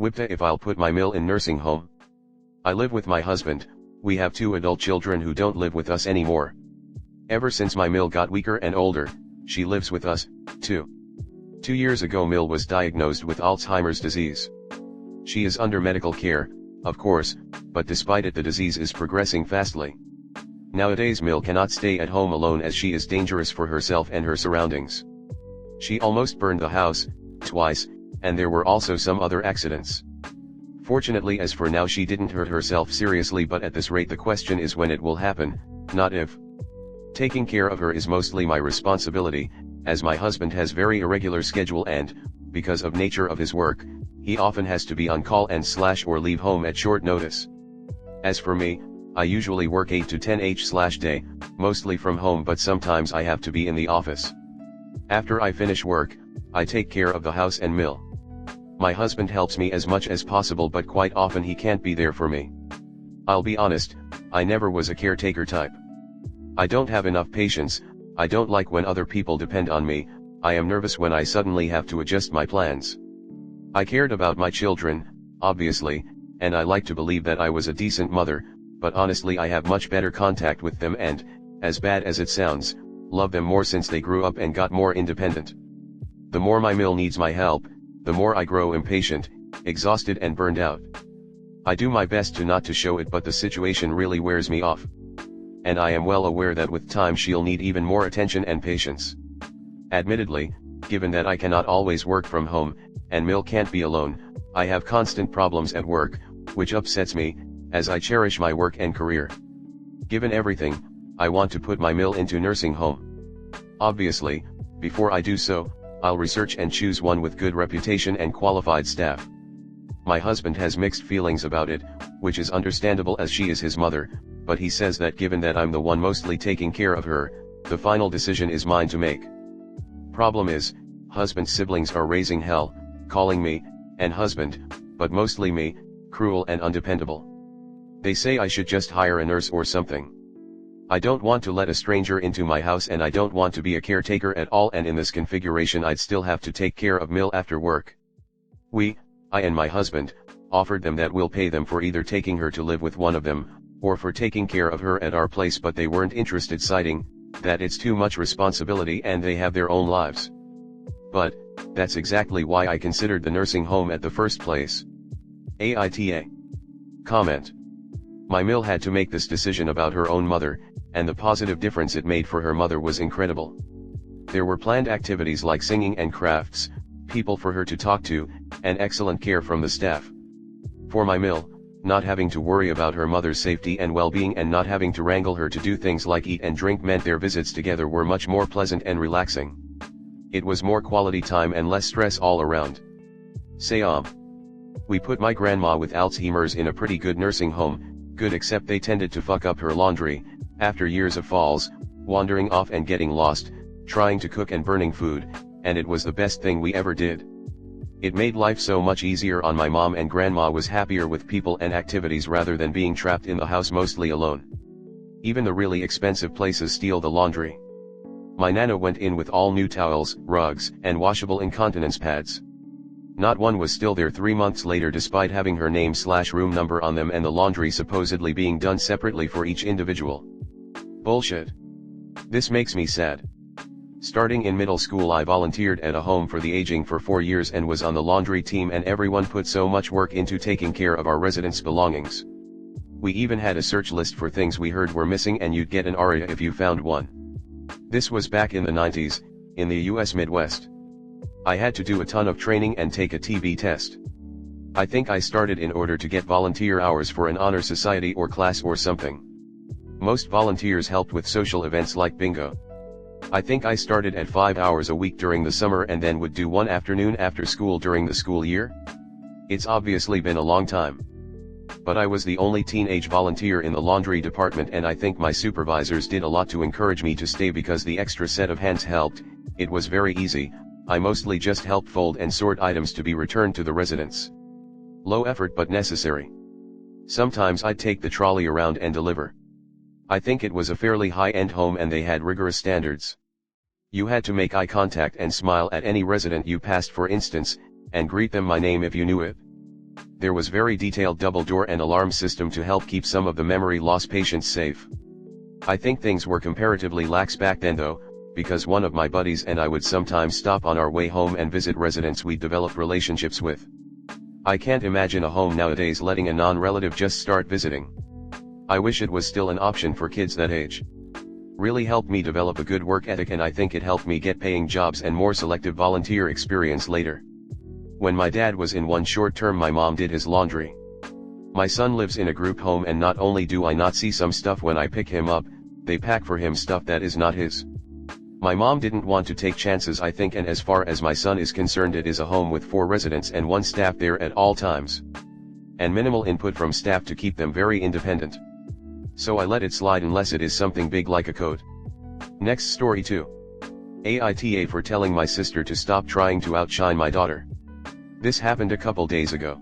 WIBTA if I'll put my Mill in nursing home. I live with my husband, we have 2 adult children who don't live with us anymore. Ever since my Mill got weaker and older, she lives with us, too. 2 years ago Mill was diagnosed with Alzheimer's disease. She is under medical care, of course, but despite it the disease is progressing fastly. Nowadays Mill cannot stay at home alone as she is dangerous for herself and her surroundings. She almost burned the house, twice, and there were also some other accidents. Fortunately as for now she didn't hurt herself seriously, but at this rate the question is when it will happen, not if. Taking care of her is mostly my responsibility, as my husband has very irregular schedule and, because of nature of his work, he often has to be on call and or leave home at short notice. As for me, I usually work 8 to 10 h/day, mostly from home, but sometimes I have to be in the office. After I finish work, I take care of the house and Mill. My husband helps me as much as possible, but quite often he can't be there for me. I'll be honest, I never was a caretaker type. I don't have enough patience, I don't like when other people depend on me, I am nervous when I suddenly have to adjust my plans. I cared about my children, obviously, and I like to believe that I was a decent mother, but honestly I have much better contact with them and, as bad as it sounds, love them more since they grew up and got more independent. The more my Mill needs my help, the more I grow impatient, exhausted and burned out. I do my best to not to show it, but the situation really wears me off. And I am well aware that with time she'll need even more attention and patience. Admittedly, given that I cannot always work from home, and Mill can't be alone, I have constant problems at work, which upsets me, as I cherish my work and career. Given everything, I want to put my Mill into nursing home. Obviously, before I do so, I'll research and choose one with good reputation and qualified staff. My husband has mixed feelings about it, which is understandable as she is his mother, but he says that given that I'm the one mostly taking care of her, the final decision is mine to make. Problem is, husband's siblings are raising hell, calling me, and husband, but mostly me, cruel and undependable. They say I should just hire a nurse or something. I don't want to let a stranger into my house, and I don't want to be a caretaker at all, and in this configuration I'd still have to take care of Mill after work. I and my husband, offered them that we'll pay them for either taking her to live with one of them, or for taking care of her at our place, but they weren't interested, citing that it's too much responsibility and they have their own lives. But, that's exactly why I considered the nursing home at the first place. AITA. Comment. My Mill had to make this decision about her own mother, and the positive difference it made for her mother was incredible. There were planned activities like singing and crafts, people for her to talk to, and excellent care from the staff. For my Mill, not having to worry about her mother's safety and well-being and not having to wrangle her to do things like eat and drink meant their visits together were much more pleasant and relaxing. It was more quality time and less stress all around. We put my grandma with Alzheimer's in a pretty good nursing home, good except they tended to fuck up her laundry, after years of falls, wandering off and getting lost, trying to cook and burning food, and it was the best thing we ever did. It made life so much easier on my mom, and grandma was happier with people and activities rather than being trapped in the house mostly alone. Even the really expensive places steal the laundry. My nana went in with all new towels, rugs, and washable incontinence pads. Not one was still there 3 months later despite having her name/room number on them and the laundry supposedly being done separately for each individual. Bullshit. This makes me sad. Starting in middle school I volunteered at a home for the aging for 4 years and was on the laundry team, and everyone put so much work into taking care of our residents' belongings. We even had a search list for things we heard were missing, and you'd get an AITA if you found one. This was back in the 90s, in the US Midwest. I had to do a ton of training and take a TB test. I think I started in order to get volunteer hours for an honor society or class or something. Most volunteers helped with social events like bingo. I think I started at 5 hours a week during the summer and then would do one afternoon after school during the school year. It's obviously been a long time. But I was the only teenage volunteer in the laundry department, and I think my supervisors did a lot to encourage me to stay because the extra set of hands helped. It was very easy, I mostly just helped fold and sort items to be returned to the residents. Low effort but necessary. Sometimes I'd take the trolley around and deliver. I think it was a fairly high-end home and they had rigorous standards. You had to make eye contact and smile at any resident you passed, for instance, and greet them by name if you knew it. There was very detailed double door and alarm system to help keep some of the memory loss patients safe. I think things were comparatively lax back then though, because one of my buddies and I would sometimes stop on our way home and visit residents we'd developed relationships with. I can't imagine a home nowadays letting a non-relative just start visiting. I wish it was still an option for kids that age. Really helped me develop a good work ethic, and I think it helped me get paying jobs and more selective volunteer experience later. When my dad was in one short term, my mom did his laundry. My son lives in a group home, and not only do I not see some stuff when I pick him up, they pack for him stuff that is not his. My mom didn't want to take chances, I think, and as far as my son is concerned, it is a home with 4 residents and 1 staff there at all times. And minimal input from staff to keep them very independent. So I let it slide unless it is something big like a code. Next story 2. AITA for telling my sister to stop trying to outshine my daughter. This happened a couple days ago.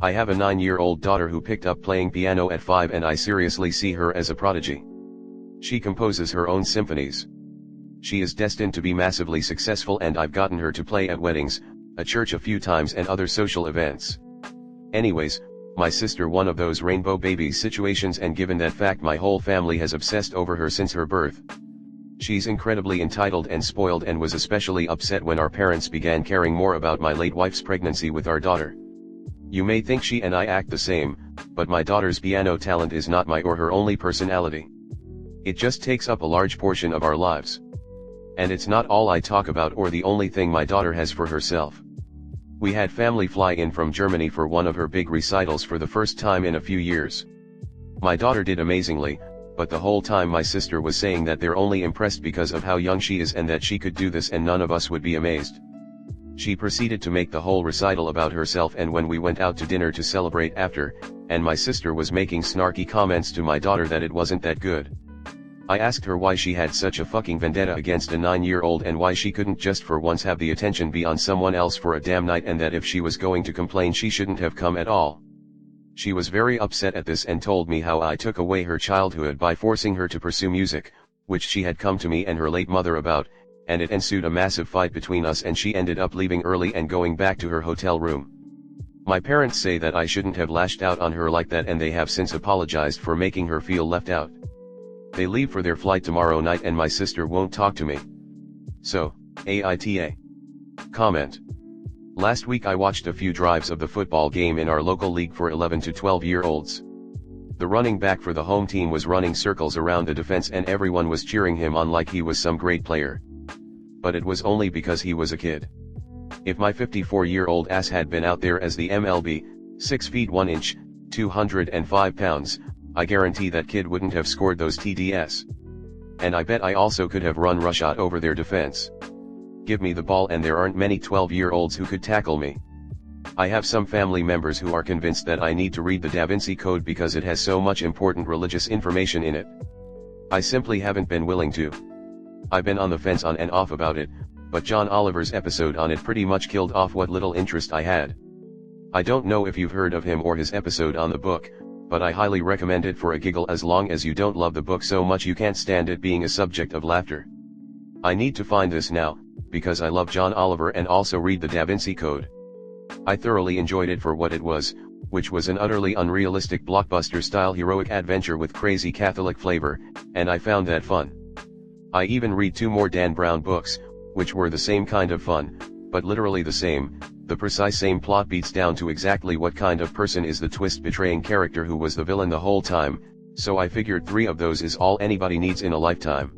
I have a 9-year-old daughter who picked up playing piano at 5, and I seriously see her as a prodigy. She composes her own symphonies. She is destined to be massively successful, and I've gotten her to play at weddings, a church a few times, and other social events. Anyways, my sister one of those rainbow babies situations, and given that fact, my whole family has obsessed over her since her birth. She's incredibly entitled and spoiled, and was especially upset when our parents began caring more about my late wife's pregnancy with our daughter. You may think she and I act the same, but my daughter's piano talent is not my or her only personality. It just takes up a large portion of our lives. And it's not all I talk about or the only thing my daughter has for herself. We had family fly in from Germany for one of her big recitals for the first time in a few years. My daughter did amazingly, but the whole time my sister was saying that they're only impressed because of how young she is and that she could do this and none of us would be amazed. She proceeded to make the whole recital about herself, and when we went out to dinner to celebrate after, and my sister was making snarky comments to my daughter that it wasn't that good. I asked her why she had such a fucking vendetta against a 9-year-old and why she couldn't just for once have the attention be on someone else for a damn night, and that if she was going to complain she shouldn't have come at all. She was very upset at this and told me how I took away her childhood by forcing her to pursue music, which she had come to me and her late mother about, and it ensued a massive fight between us, and she ended up leaving early and going back to her hotel room. My parents say that I shouldn't have lashed out on her like that, and they have since apologized for making her feel left out. They leave for their flight tomorrow night and my sister won't talk to me. So, AITA. Comment. Last week I watched a few drives of the football game in our local league for 11 to 12-year-olds. The running back for the home team was running circles around the defense and everyone was cheering him on like he was some great player. But it was only because he was a kid. If my 54-year-old ass had been out there as the MLB, 6 feet 1 inch, 205 pounds, I guarantee that kid wouldn't have scored those TDs. And I bet I also could have run rushot over their defense. Give me the ball and there aren't many 12-year-olds who could tackle me. I have some family members who are convinced that I need to read the Da Vinci Code because it has so much important religious information in it. I simply haven't been willing to. I've been on the fence on and off about it, but John Oliver's episode on it pretty much killed off what little interest I had. I don't know if you've heard of him or his episode on the book, but I highly recommend it for a giggle as long as you don't love the book so much you can't stand it being a subject of laughter. I need to find this now, because I love John Oliver and also read the Da Vinci Code. I thoroughly enjoyed it for what it was, which was an utterly unrealistic blockbuster-style heroic adventure with crazy Catholic flavor, and I found that fun. I even read 2 more Dan Brown books, which were the same kind of fun, but literally the same. The precise same plot beats down to exactly what kind of person is the twist-betraying character who was the villain the whole time, so I figured 3 of those is all anybody needs in a lifetime.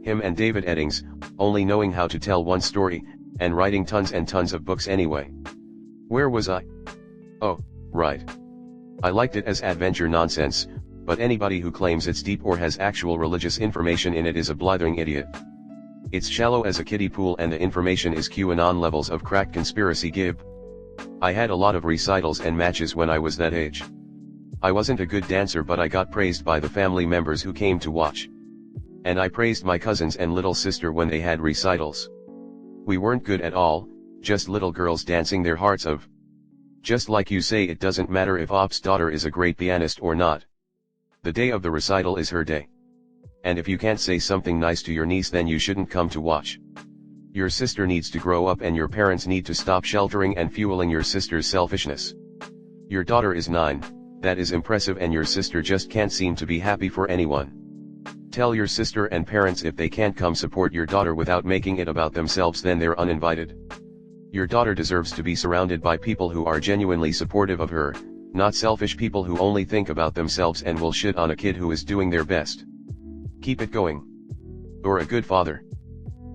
Him and David Eddings, only knowing how to tell one story, and writing tons and tons of books anyway. Where was I? Oh, right. I liked it as adventure nonsense, but anybody who claims it's deep or has actual religious information in it is a blithering idiot. It's shallow as a kiddie pool and the information is QAnon levels of cracked conspiracy gib. I had a lot of recitals and matches when I was that age. I wasn't a good dancer, but I got praised by the family members who came to watch. And I praised my cousins and little sister when they had recitals. We weren't good at all, just little girls dancing their hearts of. Just like you say, it doesn't matter if Op's daughter is a great pianist or not. The day of the recital is her day. And if you can't say something nice to your niece, then you shouldn't come to watch. Your sister needs to grow up and your parents need to stop sheltering and fueling your sister's selfishness. Your daughter is 9, that is impressive, and your sister just can't seem to be happy for anyone. Tell your sister and parents if they can't come support your daughter without making it about themselves, then they're uninvited. Your daughter deserves to be surrounded by people who are genuinely supportive of her, not selfish people who only think about themselves and will shit on a kid who is doing their best. Keep it going. You're a good father.